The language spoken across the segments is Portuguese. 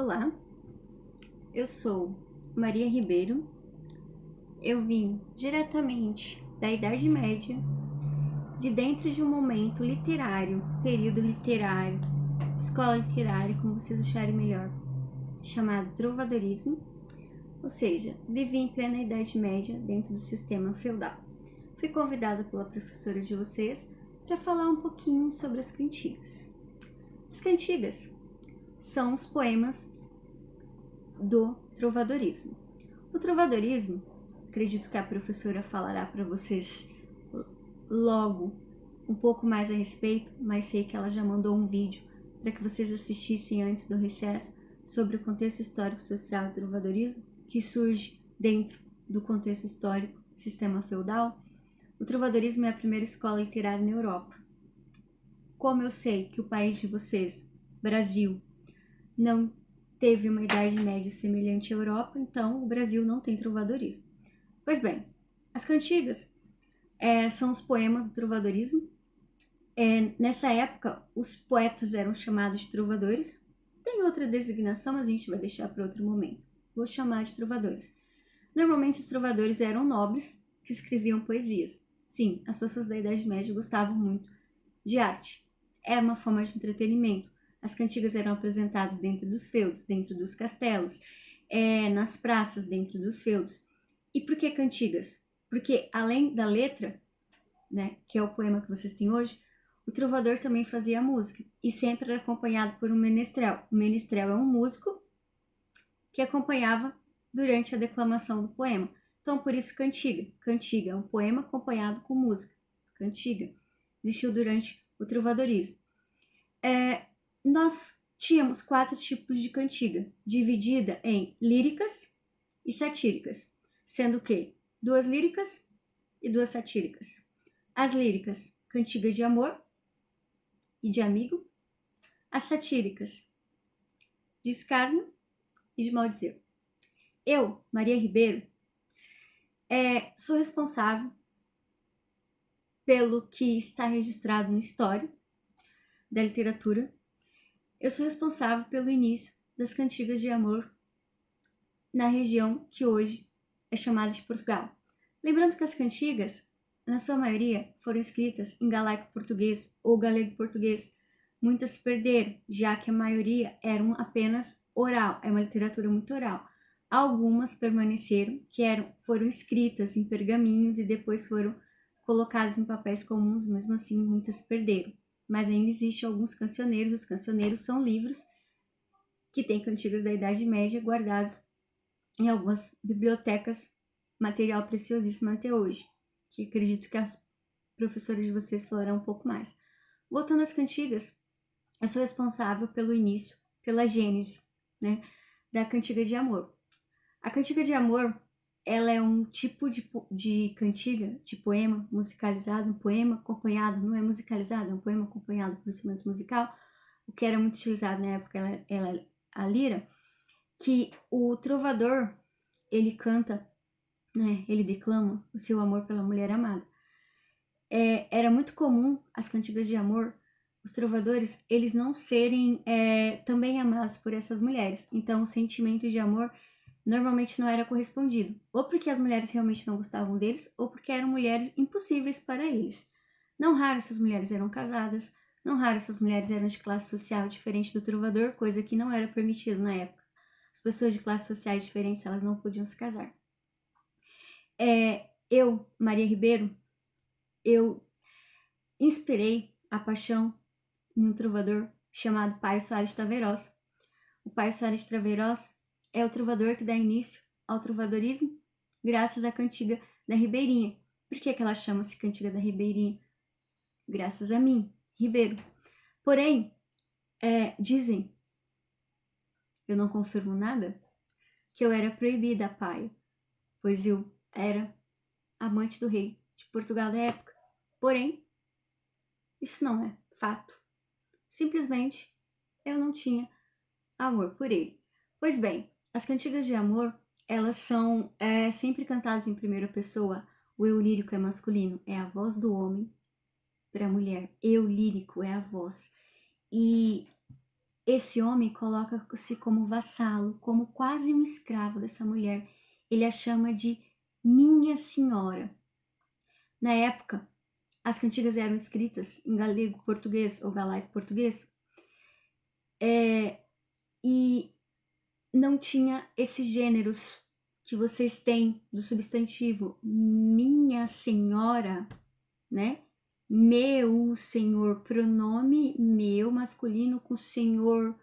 Olá, eu sou Maria Ribeiro. Eu vim diretamente da Idade Média, de dentro de um momento literário, período literário, escola literária, como vocês acharem melhor, chamado trovadorismo, ou seja, vivi em plena Idade Média dentro do sistema feudal. Fui convidada pela professora de vocês para falar um pouquinho sobre as cantigas. As cantigas são os poemas do trovadorismo. O trovadorismo, acredito que a professora falará para vocês logo um pouco mais a respeito, mas sei que ela já mandou um vídeo para que vocês assistissem antes do recesso sobre o contexto histórico social do trovadorismo, que surge dentro do contexto histórico sistema feudal. O trovadorismo é a primeira escola literária na Europa. Como eu sei que o país de vocês, Brasil, não teve uma Idade Média semelhante à Europa, então o Brasil não tem trovadorismo. Pois bem, as cantigas são os poemas do trovadorismo. Nessa época, os poetas eram chamados de trovadores. Tem outra designação, mas a gente vai deixar para outro momento. Vou chamar de trovadores. Normalmente, os trovadores eram nobres que escreviam poesias. Sim, as pessoas da Idade Média gostavam muito de arte. Era uma forma de entretenimento. As cantigas eram apresentadas dentro dos feudos, dentro dos castelos, nas praças, dentro dos feudos. E por que cantigas? Porque além da letra, né, que é o poema que vocês têm hoje, o trovador também fazia música e sempre era acompanhado por um menestrel. O menestrel é um músico que acompanhava durante a declamação do poema. Então, por isso cantiga. Cantiga é um poema acompanhado com música. Cantiga existiu durante o trovadorismo. Nós tínhamos 4 tipos de cantiga, dividida em líricas e satíricas, sendo que 2 líricas e 2 satíricas. As líricas, cantiga de amor e de amigo. As satíricas, de escárnio e de maldizer. Eu, Maria Ribeiro, sou responsável pelo que está registrado na história da literatura. Eu sou responsável pelo início das cantigas de amor na região que hoje é chamada de Portugal. Lembrando que as cantigas, na sua maioria, foram escritas em galaico-português ou galego-português. Muitas se perderam, já que a maioria eram apenas oral, é uma literatura muito oral. Algumas permaneceram, que foram escritas em pergaminhos e depois foram colocadas em papéis comuns, mesmo assim muitas se perderam. Mas ainda existem alguns cancioneiros. Os cancioneiros são livros que têm cantigas da Idade Média guardados em algumas bibliotecas, material preciosíssimo até hoje, que acredito que as professoras de vocês falarão um pouco mais. Voltando às cantigas, eu sou responsável pelo início, pela gênese, né, da cantiga de amor. A cantiga de amor, ela é um tipo de cantiga, de poema musicalizado, um poema acompanhado, não é musicalizado, é um poema acompanhado por instrumento musical, o que era muito utilizado na época, ela a lira, que o trovador, ele canta, né, ele declama o seu amor pela mulher amada. Era muito comum as cantigas de amor, os trovadores, eles não serem também amados por essas mulheres. Então, o sentimento de amor normalmente não era correspondido, ou porque as mulheres realmente não gostavam deles, ou porque eram mulheres impossíveis para eles. Não raro essas mulheres eram casadas, não raro essas mulheres eram de classe social diferente do trovador, coisa que não era permitida na época. As pessoas de classes sociais diferentes, elas não podiam se casar. Eu, Maria Ribeiro, eu inspirei a paixão em um trovador chamado Paio Soares de Taveirós. O Paio Soares de Taveirós é o trovador que dá início ao trovadorismo graças à cantiga da Ribeirinha. Por que ela chama-se cantiga da Ribeirinha? Graças a mim, Ribeiro. Porém, dizem, eu não confirmo nada, que eu era proibida a Paio, pois eu era amante do rei de Portugal da época. Porém, isso não é fato. Simplesmente, eu não tinha amor por ele. Pois bem, as cantigas de amor, elas são sempre cantadas em primeira pessoa. O eu lírico é masculino, é a voz do homem para a mulher. Eu lírico é a voz. E esse homem coloca-se como vassalo, como quase um escravo dessa mulher. Ele a chama de minha senhora. Na época, as cantigas eram escritas em galego português ou galaico português, e não tinha esses gêneros que vocês têm do substantivo minha senhora, né? Meu senhor, pronome meu masculino com senhor,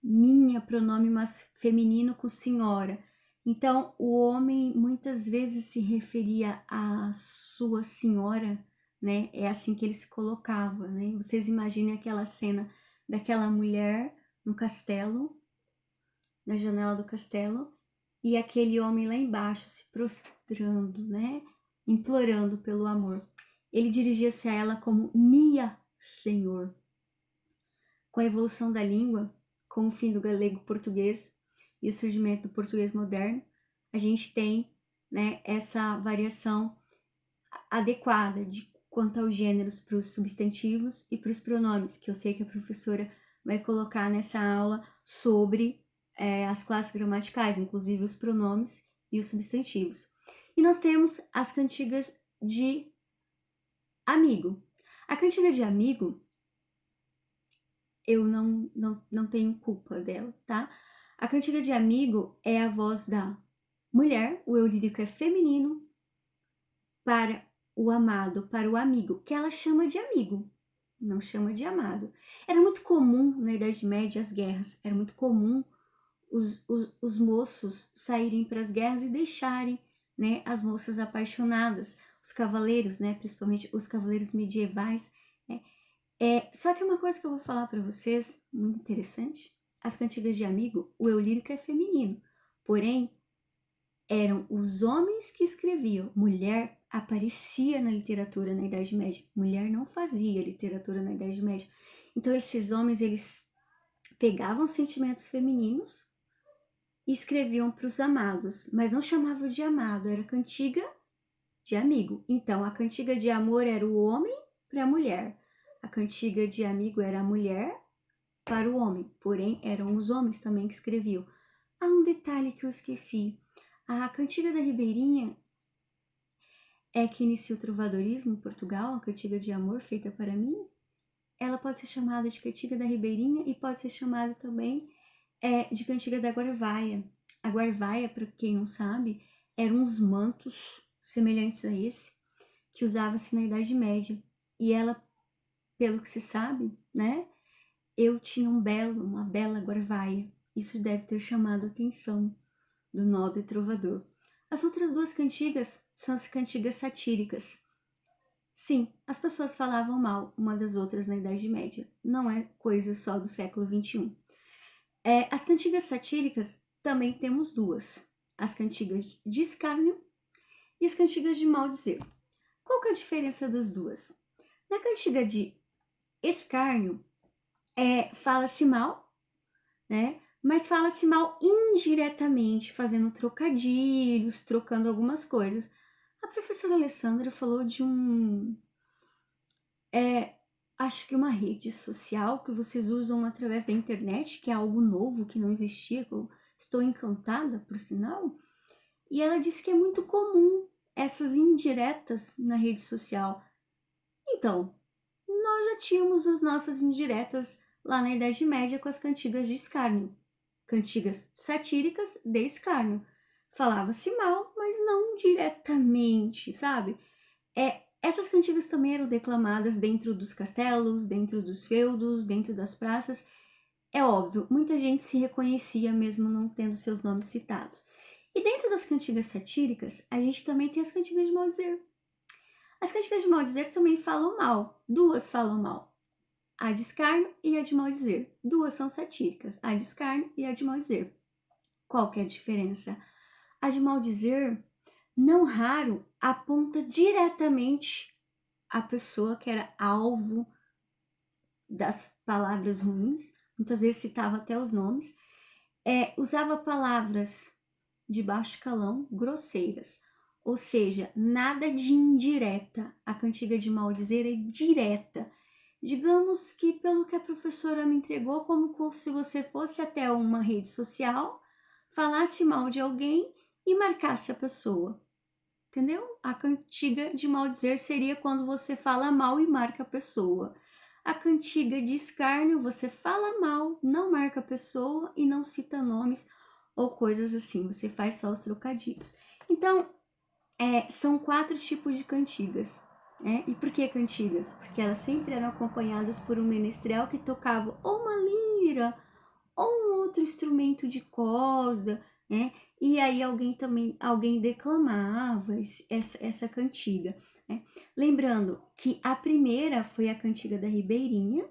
minha pronome feminino com senhora. Então, o homem muitas vezes se referia à sua senhora, né? É assim que ele se colocava, né? Vocês imaginem aquela cena daquela mulher no castelo, na janela do castelo, e aquele homem lá embaixo se prostrando, né? Implorando pelo amor. Ele dirigia-se a ela como minha senhor. Com a evolução da língua, com o fim do galego português e o surgimento do português moderno, a gente tem, né, essa variação adequada de quanto aos gêneros para os substantivos e para os pronomes, que eu sei que a professora vai colocar nessa aula sobre as classes gramaticais, inclusive os pronomes e os substantivos. E nós temos as cantigas de amigo. A cantiga de amigo, eu não tenho culpa dela, tá? A cantiga de amigo é a voz da mulher, o eu lírico é feminino, para o amado, para o amigo, que ela chama de amigo, não chama de amado. Era muito comum na Idade Média as guerras, era muito comum os moços saírem para as guerras e deixarem, né, as moças apaixonadas, os cavaleiros, né, principalmente os cavaleiros medievais. Né. Só que uma coisa que eu vou falar para vocês, muito interessante, as cantigas de amigo, o eu lírico é feminino, porém, eram os homens que escreviam. Mulher aparecia na literatura na Idade Média. Mulher não fazia literatura na Idade Média. Então, esses homens, eles pegavam sentimentos femininos e escreviam para os amados, mas não chamavam de amado, era cantiga de amigo. Então, a cantiga de amor era o homem para a mulher. A cantiga de amigo era a mulher para o homem. Porém, eram os homens também que escreviam. Há um detalhe que eu esqueci. A cantiga da Ribeirinha é que inicia o trovadorismo em Portugal, a cantiga de amor feita para mim. Ela pode ser chamada de cantiga da Ribeirinha e pode ser chamada também de cantiga da Guarvaia. A Guarvaia, para quem não sabe, eram uns mantos semelhantes a esse que usava-se na Idade Média. E ela, pelo que se sabe, né, eu tinha uma bela Guarvaia. Isso deve ter chamado a atenção do nobre trovador. As outras duas cantigas são as cantigas satíricas. Sim, as pessoas falavam mal uma das outras na Idade Média. Não é coisa só do século XXI. As cantigas satíricas também temos duas. As cantigas de escárnio e as cantigas de maldizer. Qual que é a diferença das duas? Na cantiga de escárnio, fala-se mal, né? Mas fala-se mal indiretamente, fazendo trocadilhos, trocando algumas coisas. A professora Alessandra falou de acho que uma rede social que vocês usam através da internet, que é algo novo, que não existia, que eu estou encantada, por sinal. E ela disse que é muito comum essas indiretas na rede social. Então, nós já tínhamos as nossas indiretas lá na Idade Média com as cantigas de escárnio. Cantigas satíricas de escárnio. Falava-se mal, mas não diretamente, sabe? Essas cantigas também eram declamadas dentro dos castelos, dentro dos feudos, dentro das praças. É óbvio, muita gente se reconhecia mesmo não tendo seus nomes citados. E dentro das cantigas satíricas, a gente também tem as cantigas de maldizer. As cantigas de maldizer também falam mal. Duas falam mal. A de escárnio e a de maldizer. Duas são satíricas, a de escárnio e a de maldizer. Qual que é a diferença? A de maldizer, não raro, aponta diretamente a pessoa que era alvo das palavras ruins, muitas vezes citava até os nomes, usava palavras de baixo calão, grosseiras, ou seja, nada de indireta. A cantiga de maldizer é direta, Digamos que pelo que a professora me entregou, como se você fosse até uma rede social, falasse mal de alguém e marcasse a pessoa. Entendeu? A cantiga de maldizer seria quando você fala mal e marca a pessoa. A cantiga de escárnio, você fala mal, não marca a pessoa e não cita nomes ou coisas assim, você faz só os trocadilhos. Então, são 4 tipos de cantigas. E por que cantigas? Porque elas sempre eram acompanhadas por um menestrel que tocava ou uma lira ou um outro instrumento de corda, né? E aí alguém declamava essa cantiga, né? Lembrando que a primeira foi a cantiga da Ribeirinha,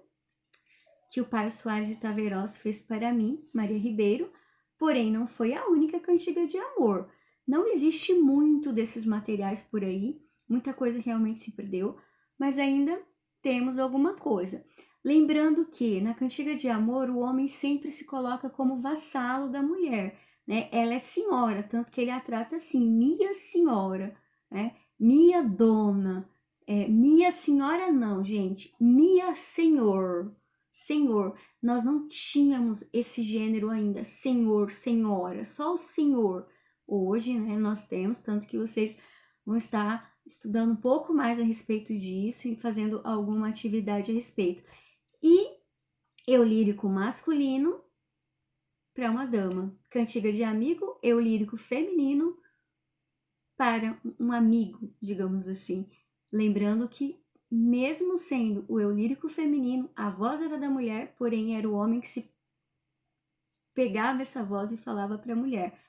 que o pai Soares de Taveirós fez para mim, Maria Ribeiro, porém não foi a única cantiga de amor. Não existe muito desses materiais por aí, muita coisa realmente se perdeu, mas ainda temos alguma coisa. Lembrando que na cantiga de amor o homem sempre se coloca como vassalo da mulher, né? Ela é senhora, tanto que ele a trata assim, minha senhora, né? Minha dona, minha senhora não, gente, minha senhor. Senhor, nós não tínhamos esse gênero ainda, senhor, senhora, só o senhor. Hoje, né, nós temos, tanto que vocês vão estar estudando um pouco mais a respeito disso e fazendo alguma atividade a respeito. E eu lírico masculino para uma dama, cantiga de amigo, eu lírico feminino para um amigo, digamos assim. Lembrando que mesmo sendo o eu lírico feminino, a voz era da mulher, porém era o homem que se pegava essa voz e falava para a mulher.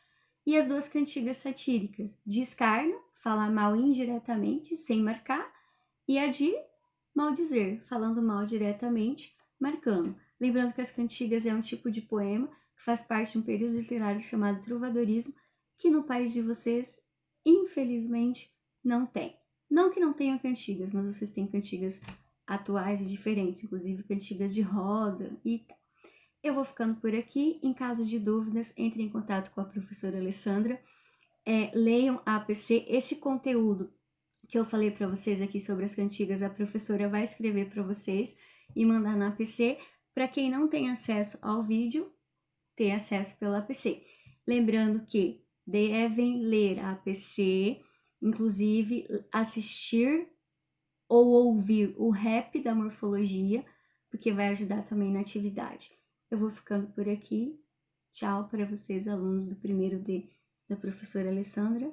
E as 2 cantigas satíricas, de escárnio, falar mal indiretamente, sem marcar, e a de maldizer, falando mal diretamente, marcando. Lembrando que as cantigas é um tipo de poema que faz parte de um período literário chamado trovadorismo, que no país de vocês, infelizmente, não tem. Não que não tenham cantigas, mas vocês têm cantigas atuais e diferentes, inclusive cantigas de roda e tal. Eu vou ficando por aqui. Em caso de dúvidas, entre em contato com a professora Alessandra. Leiam a APC. Esse conteúdo que eu falei para vocês aqui sobre as cantigas, a professora vai escrever para vocês e mandar na APC. Para quem não tem acesso ao vídeo, tem acesso pela APC. Lembrando que devem ler a APC, inclusive assistir ou ouvir o rap da morfologia, porque vai ajudar também na atividade. Eu vou ficando por aqui. Tchau para vocês, alunos do primeiro D da professora Alessandra.